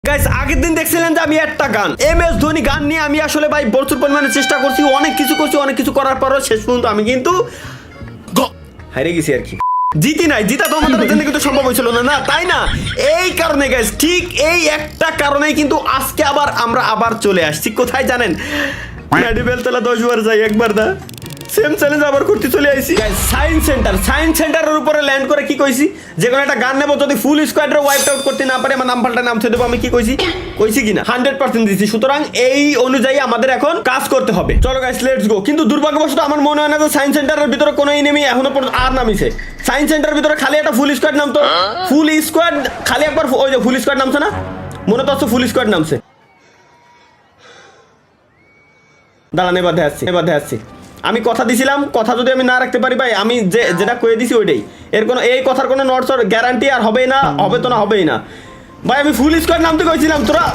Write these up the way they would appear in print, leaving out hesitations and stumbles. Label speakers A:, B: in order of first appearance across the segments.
A: Guys আগের দিন দেখছিলেন যে আমি একটা গান এমএস ধোনি গান নিয়ে আমি আসলে ভাই প্রচুর পরিমাণে চেষ্টা করছি, অনেক কিছু করার পরও শেষ পর্যন্ত আমি কিন্তু হারিয়ে গেছি আর কি। জিতি নাই, জিতা তো আমাদের জন্য কিন্তু সম্ভব হয়েছিল না, না তাই না? এই কারণে গাইস, ঠিক এই একটা কারণেই কিন্তু আজকে আমরা আবার চলে আসছি কোথায় জানেন? মেডিবেল তলা 10 বার যাই, একবার না সেম চ্যালেঞ্জ আবার করতে চলে আইছি গাইস। সায়েন্স সেন্টারের উপরে ল্যান্ড করে কি কইছি, যে কোনো একটা গান নেব, যদি ফুল স্কোয়াডের ওয়াইপ আউট করতে না পারে আমার নাম পাল্টা নাম ছেড়ে দেবো। আমি কি কইছি কিনা 100% দিছি। সুতরাং এই অনুযায়ী আমাদের এখন কাজ করতে হবে। চলো গাইস লেটস গো। কিন্তু দুর্ভাগ্যবশত আমার মনে হয় না যে সায়েন্স সেন্টারের ভিতরে কোনো এনিমি এখনো পর্যন্ত আর নামিছে। সায়েন্স সেন্টারের ভিতরে খালি একটা ফুল স্কোয়াড নামতো, ফুল স্কোয়াড খালি একবার ওই যে ফুল স্কোয়াড নামছে না, মনে তো আছে ফুল স্কোয়াড নামছে। দাঁড়ান এবার দেখাচ্ছি। আমি কথা দিছিলাম, কথা যদি আমি না রাখতে পারি ভাই, আমি যেটা কয়ে দিছি ওইটাই। এর কোনো এই কথার কোনো নটস গ্যারান্টি আর হবেই না, হবে তো না হবেই না ভাই। আমি ফুল স্কোয়াড নামতে কইছিলাম, তোরা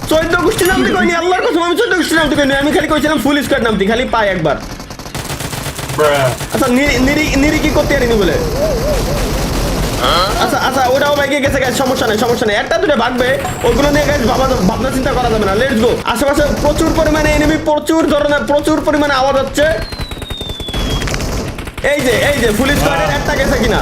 A: 14 গোষ্ঠী নামতে কইনি, আল্লাহর কসম আমি 14 গোষ্ঠী নামতে কইনি। আমি খালি কইছিলাম ফুল স্কোয়াড নামতে, খালি পাই একবার। আচ্ছা নিরি কি করতে পারিনি বলে, আচ্ছা ওটাও বাইকে গেছে গাইস, সমস্যা নেই একটা দুটো ভাগবে, ওগুলো নিয়ে গাইস ভাবনা চিন্তা করা যাবে না। Let's go. আশেপাশে প্রচুর পরিমাণে এনিমি, প্রচুর পরিমাণে আওয়াজ হচ্ছে। এই যে ফুল স্কোয়াডের একটা গেছে কিনা,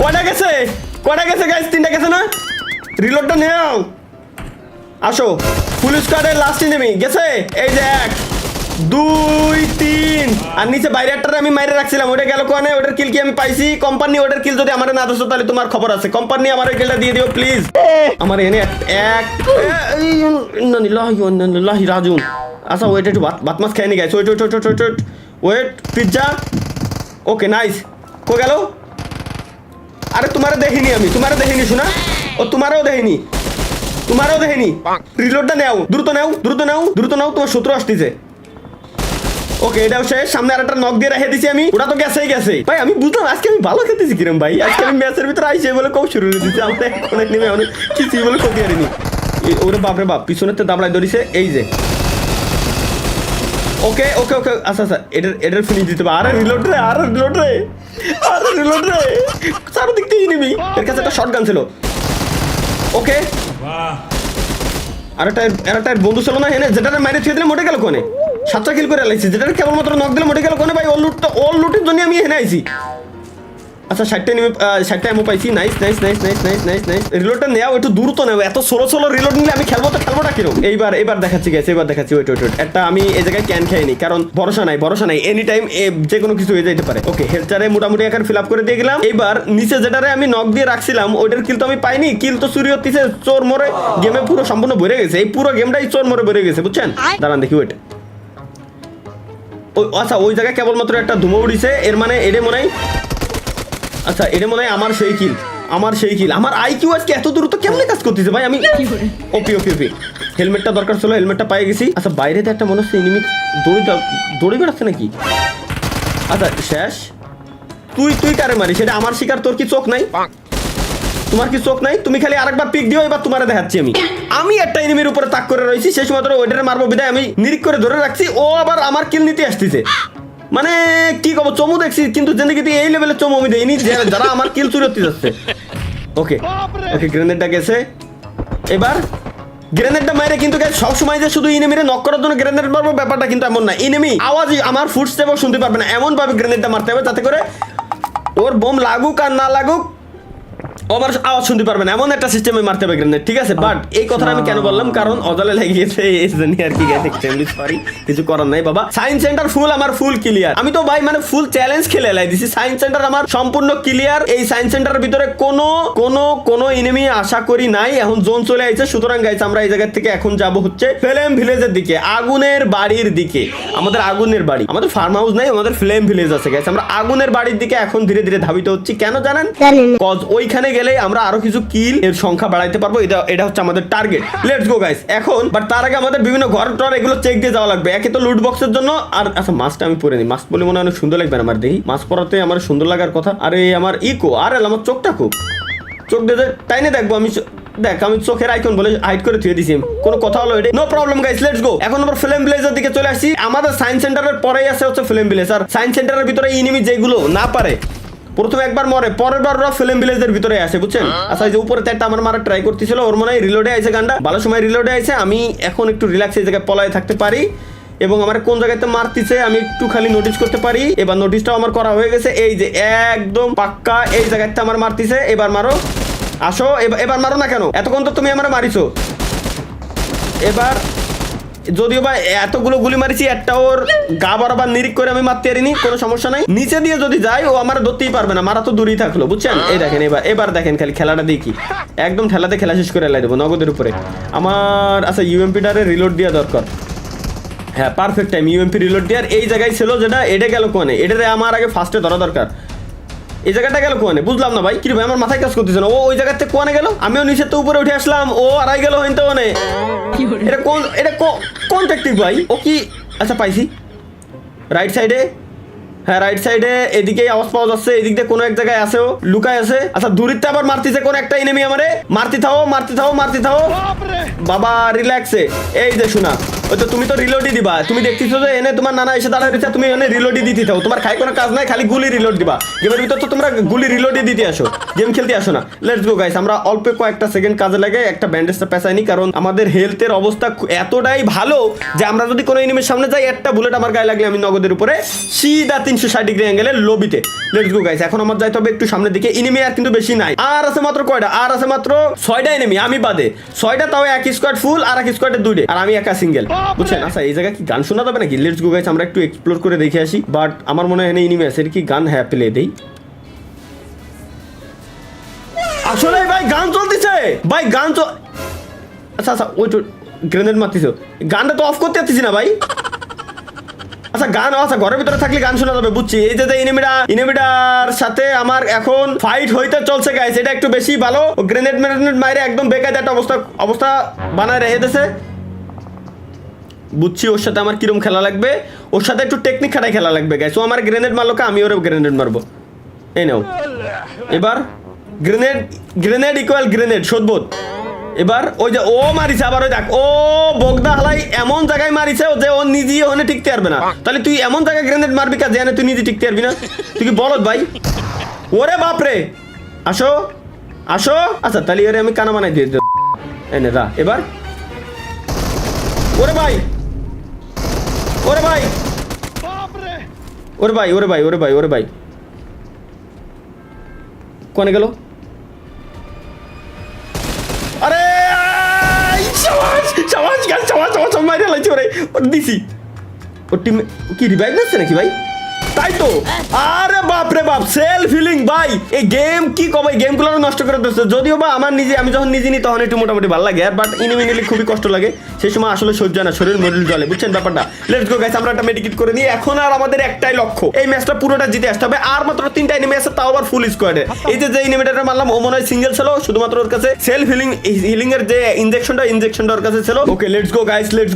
A: কয়টা গেছে গাইস? 3টা গেছে না? রিলোডটা নাও, আসো। ফুল স্কোয়াডের লাস্ট এনিমি গেছে, এই যে 1 2 3 আর নিচে বাইরে একটা আমি মাইরে রাখছিলাম, ওটা গেল কোনে? ওটার কিল কি আমি পাইছি? কোম্পানি ওটার কিল যদি আমার না দোছো তাহলে তোমার খবর আছে। কোম্পানি আমার কিলটা দিয়ে দিও প্লিজ। আমার এনে এক ইন্নালিল্লাহি রাজিউন। আচ্ছা ওয়েট একটু ভাত মাছ খেয়ে নি guys. Wait pizza. Okay nice. কো গেল? আরে তোমারে দেখিনি আমি, শোনা। ও তোমারও দেখিনি। রিলোডটা নাও, দ্রুত নাও, তোমার শত্রু আসতেছে। ওকে এটাও শেষ। সামনে আরেকটা নক দিয়ে রেখে দিছি আমি, ওটা তো গেছে ভাই। আমি বুঝলাম আজকে আমি ভালো খেতেছি কিরম ভাই। আজকে আমি ম্যাচের ভিতরে আইসে বলে কম শুরু করে দিচ্ছি, আমরা অনেক নেমে অনেক কিছু বলে ক্ষতি হারিনি। ওরে বাপরে বাপ, পিছনের তো দাবড়ায় ধরিছে। এই যে ওকে আচ্ছা এটার ফিনিশ দিতে হবে। আরে রিলোড রে চারদিক দিয়ে নিবি। এর কাছে একটা শটগান ছিল। ওকে আরেকটা বন্ধু ছিল না এনে, যেটা মাইরে থুয়ে দিলে মোটে গেল কোনে? 7টা কিল করে লাইছি, যেটা কেবলমাত্র নক দিলে মোটে গেল কোনে ভাই? অল লুটের জন্য আমি এনে আইছি। আচ্ছা 60টা এমও পাইছি। নাইস। রিলোডটা নেওয়া একটু দ্রুত নেও, এত সোলো রিলোড নিলে আমি খেলবোটা কিরকম? এবার দেখাচ্ছি ওয়েট একটা আমি এই জায়গায় ক্যান খাইনি, কারণ ভরসা নাই, এনি টাইম যে কোনো কিছু হয়ে যেতে পারে। ওকে হেলচারে মোটামুটি এখন ফিল আপ করে দিয়ে গেলাম। এইবার নিচে যেটারে আমি নক দিয়ে রাখছিলাম ওইটার কিল তো আমি পাইনি, কিল তো চুরি হচ্ছে। চোর মরে গেমে পুরো সম্পূর্ণ ভরে গেছে, এই পুরো গেমটাই চোর মরে ভরে গেছে, বুঝছেন? দাঁড়ান দেখি ওইটা। আচ্ছা ওই জায়গায় কেবলমাত্র একটা ধুমো উড়িছে, এর মানে এটা মনে হয়, আচ্ছা এটা মনে হয় আমার সেই কিল। আমার আইকিউ আজকে এত দ্রুত কেমনে কাজ করতেছে ভাই? আমি ওপি হেলমেটটা দরকার ছিল, হেলমেটটা পাই গেছি। আচ্ছা বাইরে তো একটা মনে হচ্ছে এনিমি দৌড়ে বেড়াচ্ছে নাকি? আচ্ছা শেষ। তুই কারে মারি সেটা আমার শিকার, তোর কি চোখ নাই? তোমার কি চোখ নাই? তুমি খালি আরেকবার পিক দিও, এবার তোমারে দেখাচ্ছি আমি একটা এনিমির উপরে তাক করে রয়েছি, শেষ মাত্র ওইটারে মারবো বিদায় আমি নিরিক করে ধরে রাখছি, ও আবার আমার কিল নিতে আসতেছে। মানে কি কব, চমু দেখছি কিন্তু জিন্দেগিতে এই লেভেলের চমু আমি দেইনি যারা আমার কিল চুরি হতে যাচ্ছে। ওকে গ্রেনেডটা গেছে। এবার গ্রেনেডটা মাইরে কিন্তু সব সময় যে শুধু এনিমিরে নক করার জন্য গ্রেনেড মারবো ব্যাপারটা কিন্তু এমন না। এনিমি আওয়াজই আমার ফুটস্টেপও শুনতে পারবে না, এমন ভাবে গ্রেনেডটা মারতে হবে যাতে করে ওর বোম লাগুক আর না লাগুক আবার আওয়াজ শুনতে পারবে না, এমন একটা সিস্টেমে মারতে হবে গ্রেনেড, ঠিক আছে? বাট এই কথাটা আমি কেন বললাম, কারণ অজালে লেগে গেছে এই জন্য আর কি গেছে। সরি, কিছু করার নাই বাবা। সায়েন্স সেন্টার আমার ফুল ক্লিয়ার। আমি তো ভাই মানে ফুল চ্যালেঞ্জ খেলে এলাই দিছি। সায়েন্স সেন্টার আমার সম্পূর্ণ ক্লিয়ার। এই সায়েন্স সেন্টারের ভিতরে কোনো এনিমি আশা করি নাই। এখন জোন চলে আইছে, সুতরাং গাইস আমরা এই জায়গা থেকে এখন যাব হচ্ছে ফ্লেম ভিলেজের দিকে, আগুনের বাড়ির দিকে। আমাদের আগুনের বাড়ি, আমাদের ফার্ম হাউস নাই, আমাদের ফ্লেম ভিলেজ আছে গাইস। আমরা আগুনের বাড়ির দিকে এখন ধীরে ধীরে ধাবিত হচ্ছি। কেন জানেন? কজ ওইখানে গেলে আমরা আরো কিছু কিল এর সংখ্যা বাড়াইতে পারবো। এটা হচ্ছে আমাদের টার্গেট। Let's go guys. এখন বাট তার আগে আমাদের বিভিন্ন ঘর টর এগুলো চেক দিয়ে যাওয়া লাগবে। একে তো লুট বক্সের জন্য। আর আচ্ছা মাস্কটা আমি পরে নি, মাস্ক বলে মনে হয় অনেক সুন্দর লাগবে আমার। দেখি মাস্ক পরাতে আমার সুন্দর লাগার কথা। আরে আমার আর আমার চোখটা খুব চোখ দিয়ে টাইনে দেখবো আমি। দেখ আমি চোখের আইকন বলে হাইড করে থুয়ে দিছি, কোনো কথা হলো এটা? No problem guys, let's go. এখন আমরা ফ্লেম ভিলেজের দিকে চলে আসছি। আমাদের সায়েন্স সেন্টারের পরেই আছে হচ্ছে ফ্লেম ভিলেজ। আর সায়েন্স সেন্টারের ভিতরে এনিমি যেগুলো না পারে প্রথমে একবার মরে, পরের বার ওরা ফিল্ম ভিলেজের ভিতরে আসে, বুঝছেন? আচ্ছা এই যে উপরে একটা আমার মারা ট্রাই করতেছিল, ওর মনে হয় রিলোডে আইছে গানটা, ভালো সময় রিলোডে আইছে। আমি এখন একটু রিল্যাক্স এই জায়গায় পলায় থাকতে পারি এবং আমার কোন জায়গাতে মারতেছে আমি একটু খালি নোটিস করতে পারি। এবার নোটিসটাও আমার করা হয়ে গেছে, এই যে একদম পাক্কা এই জায়গাতে আমার মারতেছে। এবার মারো, আসো এবার মারো না কেন, এতক্ষণ তো তুমি আমার মারিছো। এবার যদিও বা এতগুলো গুলি মারিছি, একটা ওর গা বরাবর নিরিখ করে আমি মারতে পারিনি, কোনো সমস্যা নাই। নিচে দিয়ে যদি যাই ও আমার ধরতেই পারবে না, মারা তো দূরেই থাকলো, বুঝছেন? এই দেখেন এবার দেখেন খালি খেলাটা দেখি, একদম ঠেলাতে খেলা শেষ করে লাই দেবো নগদের উপরে আমার। আচ্ছা ইউএমপিটারে রিলোড দেওয়া দরকার, হ্যাঁ পারফেক্ট টাইম ইউএমপি রিলোড দেওয়ার। এই জায়গায় ছিল যেটা, এটা গেল কোনে, এটারে আমার আগে ফার্স্টে ধরা দরকার। এই জায়গাটা গেল কোনে বুঝলাম না ভাই, কি ভাই আমার মাথায় কাজ করতেছে না। ও ওই জায়গাতে কোনে গেল, আমিও নিচের তো উপরে উঠে আসলাম, ও আড়াই গেল হইতে ওনে। এটা কোন টেকনিক ভাই? ও কি, আচ্ছা পাইছি রাইট সাইডে, হ্যাঁ রাইট সাইডে এদিকেই আওয়াজ পাওয়া যাচ্ছে, এদিক দিয়ে কোনো এক জায়গায় আছে, ও লুকায় আছে। আচ্ছা দূরিতে আবার মারতেছে কোন একটা এনিমি আমারে, মারতে থাও বাবা রিল্যাক্সে। এই যে শোনা, ওই তো তুমি তো রিলোডই দিবা, তুমি দেখতেছো যে এনে তোমার নানা এসে দাঁড়ায় রয়েছে, তুমি এনে রিলোডই দিতে থাও, তোমার খাই কোনো কাজ নাই, খালি গুলি রিলোড দিবা। গেমের ভিতর তো তোমরা গুলি রিলোডই দিতে আসো, গেম খেলতে আসো না। লেটস গো গাইস, আমরা অল্প কয়েকটা সেকেন্ড কাজে লাগে একটা ব্যান্ডেজটা পেঁচাইনি, কারণ আমাদের হেলথের অবস্থা এতটাই ভালো যে আমরা যদি কোনো এনিমির সামনে যাই, একটা বুলেট আমার গায়ে লাগলে আমি নগদের উপরে সিধা 360 ডিগ্রি অ্যাঙ্গেলে লবিতে। লেটস গো গাইস, এখন আমার যাইতে হবে একটু সামনের দিকে। এনিমি আর কিন্তু বেশি নাই, আর আছে মাত্র কয়টা, আর আছে মাত্র 6টা এনিমি, আমি বাদে 6টা, তাও এক স্কোয়াড ফুল আর এক স্কোয়াডের 2টে, আর আমি একা সিঙ্গেল, বুঝছেন? আচ্ছা এই জায়গায় কি গান শোনা যাবে নাকি? লেটস গো গাইস, আমরা একটু এক্সপ্লোর করে দেখে আসি। বাট আমার মনে হয় এনিমি আছে, কি গান, হ্যাঁ প্লে দেই। আসলে ভাই গান চলতেছে, ভাই গান চল, আচ্ছা ওই তো গ্রেনেড মারতেছো, গানটা তো অফ করতে পারতেছি না ভাই। আচ্ছা গান, আচ্ছা ঘরের ভিতরে থাকলে গান শোনা যাবে, বুঝছি। এই যে এনিমিটার সাথে আমার এখন ফাইট হইতে চলছে গাইস, এটা একটু বেশি ভালো। গ্রেনেড মাইরে একদম বেকার একটা অবস্থা বানায় রেখে দিয়েছে, বুঝছি। ওর সাথে আমার কিরম খেলা লাগবে, ওর সাথে একটু টেকনিক খাটাই খেলা লাগবে গাইস। ও আমার গ্রেনেড মারলো, আমি ওর গ্রেনেড মারবো। এই নাও, এবার গ্রেনেড ইকুয়াল গ্রেনেড শোধবোধ। এবার ওই যে ও মারিছে, আবার ওই দেখ ও বগদা হালাই এমন জায়গায় মারিছে যে ও নিজেই ওখানে টিকতে পারবে না। তাহলে তুই এমন জায়গায় গ্রেনেড মারবি কাজ জানে তুই নিজে টিকতে পারবি না? তুই কি বলত ভাই? ওরে বাপরে, আসো। আচ্ছা তাহলে ওরে আমি কানা বানাই দিয়ে এনে দা। এবার ওরে ভাই কোনে গেল? আরে মাইরে লাইছে ওরে, দিছি। ওর টিম কি রিভাইভ দিচ্ছে নাকি ভাই? তাই তো, আরে বাপ রে বাপ, সেলফ হিলিং ভাই। এই গেম কি কবে গেমগুলো নষ্ট করে দিচ্ছে। যদিও বা আমার আমি যখন নিজে নিই তখন একটু মোটামুটি ভালো লাগে, বাট ইনিমি নিলে খুবই কষ্ট লাগে। সেই সময় আসলে সহ্য হয় না, শরীর মরিল জলে, বুঝছেন ব্যাপারটা? লেটস গো গাইস, আমরা একটা মেডিকেট করে নিই। এখন আর আমাদের একটাই লক্ষ্য, এই ম্যাচটা পুরোটা জিতে আসতে হবে। আর মাত্র 3টা এনিমি আছে, তাও আবার ফুল স্কোয়াডে। এই যে এনিমিটারে মারলাম, ও মনে হয় সিঙ্গেল ছিল, শুধুমাত্র ওর কাছে সেলফ হিলিং এর যে ইনজেকশনটা ওর কাছে ছিল। Okay let's go guys, let's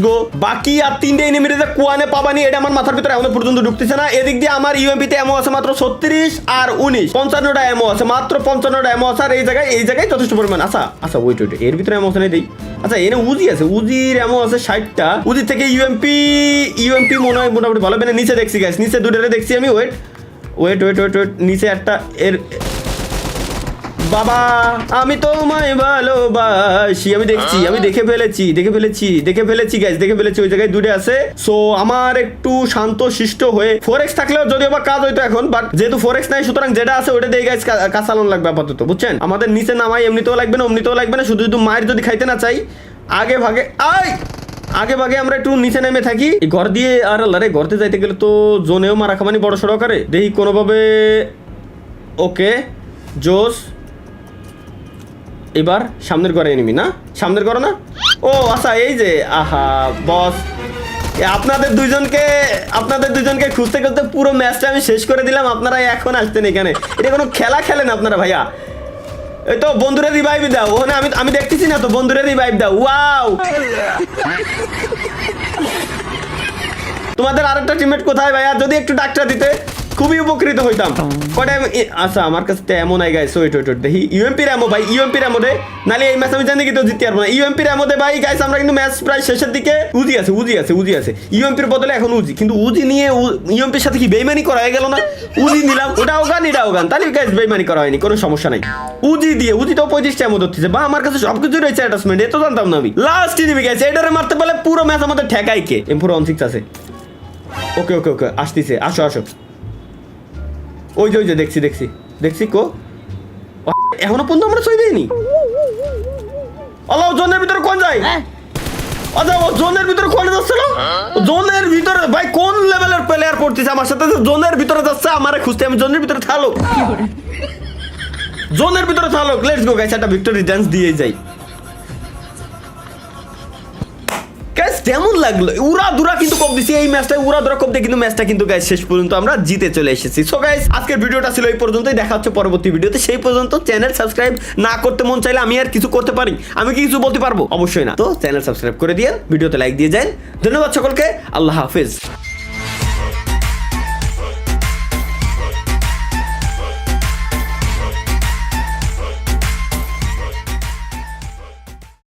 A: গো। বাকি আর 3টে এনিমিরে যে কোয়ানে পাবানি, এটা আমার মাথার ভিতরে এখনো পর্যন্ত ঢুকতেছে না। এদিক দিয়ে আমার ইউএমপিতে এমও আছে মাত্র 36 আর 19, 55টা এমও আছে, মাত্র 55টা এমও আছে। আর এই জায়গায় যথেষ্ট পরিমাণ। আচ্ছা ওয়েট এর ভিতরে এমও আছে না দেই। আচ্ছা এনে উজি আছে, উজির এমও আছে 60টা। উজি থেকে ইউএমপি মনে হয় মোটামুটি ভালো। মানে নিচে দেখছি গাইস, নিচে দুটোরে দেখছি আমি। ওয়েট নিচে একটা এর বাবা, আমি তোমায় ভালোবাসি। আমি দেখে ফেলেছি গাইস, ওই জায়গায় দুটো আছে। সো আমার একটু শান্ত শিষ্ট হয়ে, 4x থাকলেও যদিও বা কাজ হইতো এখন, বাট যেহেতু 4x নাই, সুতরাং যেটা আছে ওটা দিয়ে গাইস কাজ চালানো লাগবে আপাতত, বুঝছেন? আমাদের নিচে নামাই এমনিতেও লাগবে না, শুধু মায়ের যদি খাইতে না চাই, আগে ভাগে আমরা একটু নিচে নেমে থাকি। ঘর দিয়ে আর আল্লাহরে, ঘরতে যাইতে গেলে তো জোনেও মারা খামানি বড় সড়ো করে দেখি কোনোভাবে। ওকে জোস, এবার সামনের ঘরে এনিমি না, সামনের ঘরে না। ও আচ্ছা এই যে, আহা বস, আপনাদের দুজনকে খুঁজতে পুরো ম্যাচটা আমি শেষ করে দিলাম। আপনারা এখন আসতেন এখানে, এটা কোনো খেলা খেলেন আপনারা ভাইয়া? এই তো বন্ধুরা রিভাইভ দাও, ওখানে আমি দেখতেছি না তো, বন্ধুরা রিভাইভ দাও। ওয়াও, তোমাদের আরেকটা টিমমেট কোথায় ভাইয়া? যদি একটু ডাক্তার দিতে খুবই উপকৃত হইতাম। কয়টা আচ্ছা আমার কাছে তো এমন আই গাইস, ওয়েট দেখি ইউএমপি র্যামো ভাই, ইউএমপি র্যামো দে, নালে এই ম্যাচ আমি জানি কি তো জিততে পারবো না। ইউএমপি র্যামো দে ভাই গাইস, আমরা কিন্তু ম্যাচ প্রায় শেষের দিকে। উজি আছে ইউএমপির বদলে এখন উজি, কিন্তু উজি নিয়ে ইউএমপির সাথে কি বেইমানি করা হয়ে গেল না? উজি নিলাম, ওটাও গান তাহলে গাইস বেইমানি করা হয়নি, কোনো সমস্যা নাই। উজি দিয়ে উজিটাও 35টা মতো হচ্ছে বা আমার কাছে সবকিছু রয়েছে অ্যাটাচমেন্ট, এত জানতাম না আমি। লাস্ট এনিমি গাইস, এটারে মারতে পারলে পুরো ম্যাচ আমাদের ঠেকাই কে। M416 আছে, ওকে আসতেছে, আসো ওই যে দেখছি কো এখনো পর্যন্ত আমরা ছয় দেইনি। আল্লাহ জোনের ভিতরে কোন যায়? আচ্ছা ও জোনের ভিতরে কোন যাচ্ছে না? জোনের ভিতরে ভাই কোন লেভেলের প্লেয়ার পড়তেছে আমার সাথে? জোনের ভিতরে যাচ্ছে আমারে খুঁজতে, আমি জোনের ভিতরে থালো, লেটস গো গাইস, একটা ভিক্টরি ডান্স দিয়ে যাই। গাইস কেমন লাগলো? উড়া দুরা কিন্তু কপ দিছি এই ম্যাচটা, উড়া দুরা কপ দিয়ে কিন্তু ম্যাচটা কিন্তু গাইস শেষ পর্যন্ত আমরা জিতে চলে এসেছি। সো গাইস আজকের ভিডিওটা ছিল এই পর্যন্তই, দেখা হচ্ছে পরবর্তী ভিডিওতে। সেই পর্যন্ত চ্যানেল সাবস্ক্রাইব না করতে মন চাইলে আমি আর কিছু করতে পারি? আমি কি কিছু বলতে পারবো? অবশ্যই না। তো চ্যানেল সাবস্ক্রাইব করে দিয়ে ভিডিওতে লাইক দিয়ে যান। ধন্যবাদ সকলকে, আল্লাহ হাফেজ।